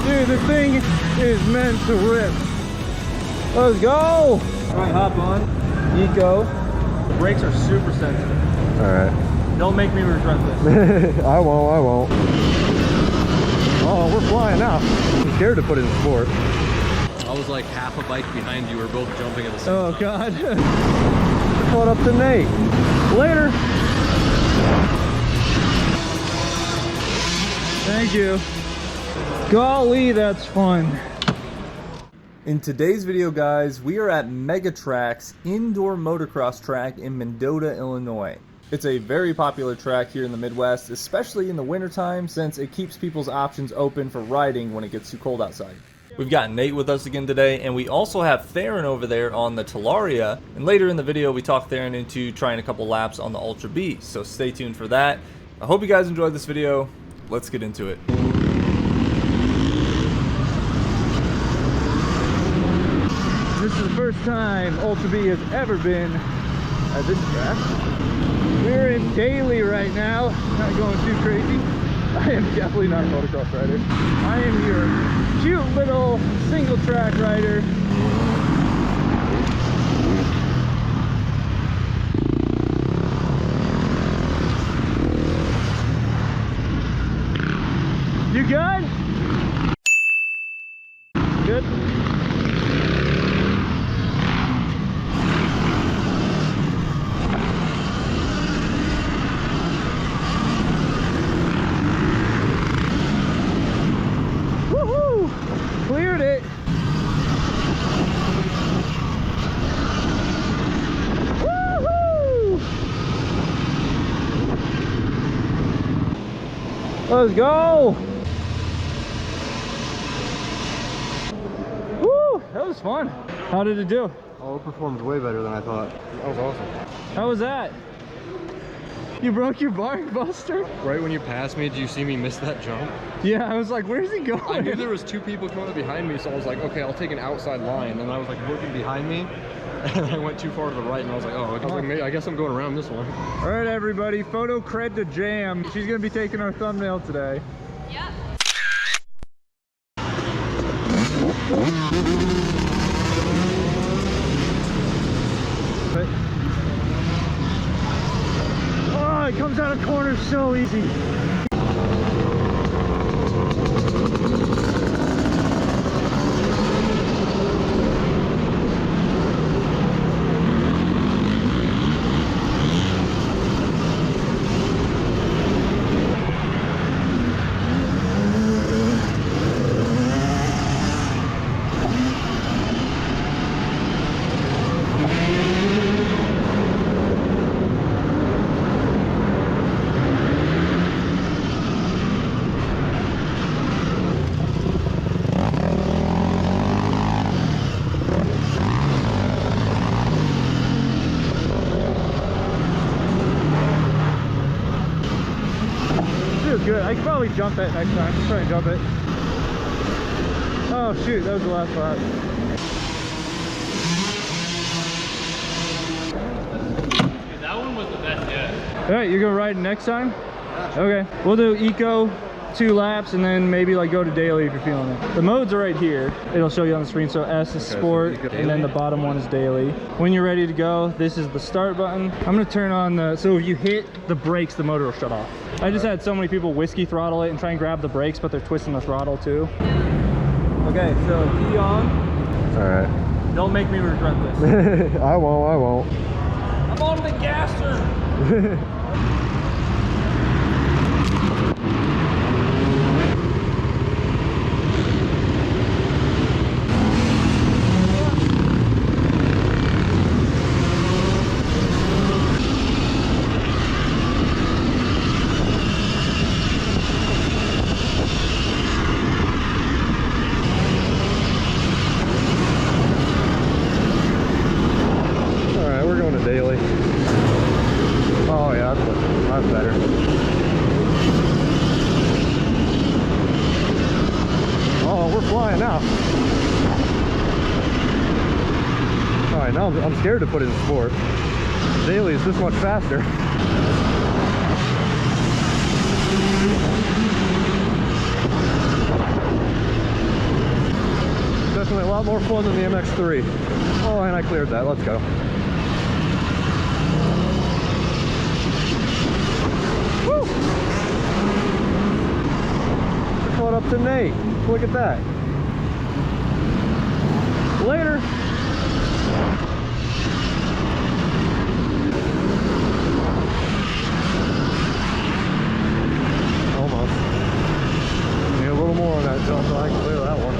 Dude, this thing is meant to rip. Let's go! Alright, hop on. Eco. The brakes are super sensitive. Alright. Don't make me regret this. I won't. Oh, we're flying now. I'm scared to put it in sport. I was like half a bike behind you. We're both jumping at the same time. Oh, God. What up to Nate? Later. Thank you. Golly, that's fun. In today's video, guys, we are at Megatraxs indoor motocross track in Mendota, Illinois. It's a very popular track here in the Midwest, especially in the wintertime, since it keeps people's options open for riding when it gets too cold outside. We've got Nate with us again today, and we also have Theron over there on the Talaria, and later in the video we talk Theron into trying a couple laps on the Ultra B, so stay tuned for that. I hope you guys enjoyed this video. Let's get into it. This is the first time Ultra B has ever been at this track. We're in Daly right now, not going too crazy. I am definitely not a motocross rider. I am your cute little single track rider. You good? Good? Cleared it. Woohoo! Let's go. Woo! That was fun. How did it do? Oh, it performed way better than I thought. That was awesome. How was that? You broke your bark buster? Right when you passed me, did you see me miss that jump? Yeah, I was like, where's he going? I knew there was two people coming up behind me, so I was like, okay, I'll take an outside line. And I was like looking behind me, and I went too far to the right, and I was like, oh, I guess I'm going around this one. All right, everybody, photo cred to Jam. She's gonna be taking our thumbnail today. Yep. Oh, it comes out of corners so easy. Good. I could probably jump it next time. Just try and jump it. Oh shoot, that was the last lap. Dude, that one was the best yet. Alright, you're gonna ride next time? Okay. We'll do eco 2 laps and then maybe like go to daily if you're feeling it. The modes are right here. It'll show you on the screen. So S is sport, and then the bottom one is daily. When you're ready to go, this is the start button. I'm gonna turn on the, so if you hit the brakes, the motor will shut off. I just had so many people whiskey throttle it and try and grab the brakes, but they're twisting the throttle too. Okay, so key on. Alright. Don't make me regret this. I won't. I'm on the gasser. Daily. Oh yeah, that's better. Oh, we're flying now. Alright, now I'm scared to put it in sport. Daily is this much faster. Definitely a lot more fun than the MX-3. Oh, and I cleared that. Let's go. Woo! I caught up to Nate. Look at that. Later. Almost. Need a little more on that jump so I can clear that one.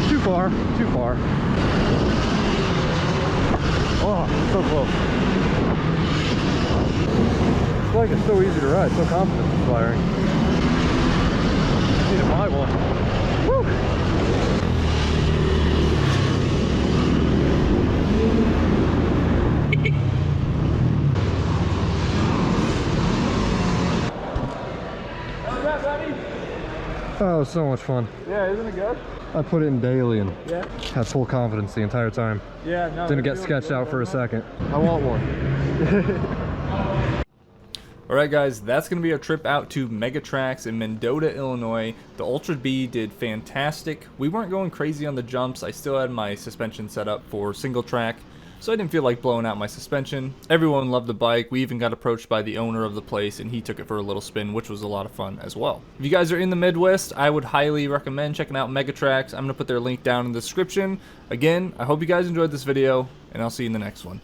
Too far, too far. Oh, so close. This bike is so easy to ride, so confidence inspiring. Need to buy one. Woo! Oh, so much fun. Yeah, isn't it good? I put it in daily and Yeah. had full confidence the entire time. Yeah, no. Didn't get sketched out for a second. I want one. Alright guys, that's going to be our trip out to Megatraxs in Mendota, Illinois. The Ultra B did fantastic. We weren't going crazy on the jumps. I still had my suspension set up for single track, so I didn't feel like blowing out my suspension. Everyone loved the bike. We even got approached by the owner of the place and he took it for a little spin, which was a lot of fun as well. If you guys are in the Midwest, I would highly recommend checking out Megatraxs. I'm going to put their link down in the description. Again, I hope you guys enjoyed this video and I'll see you in the next one.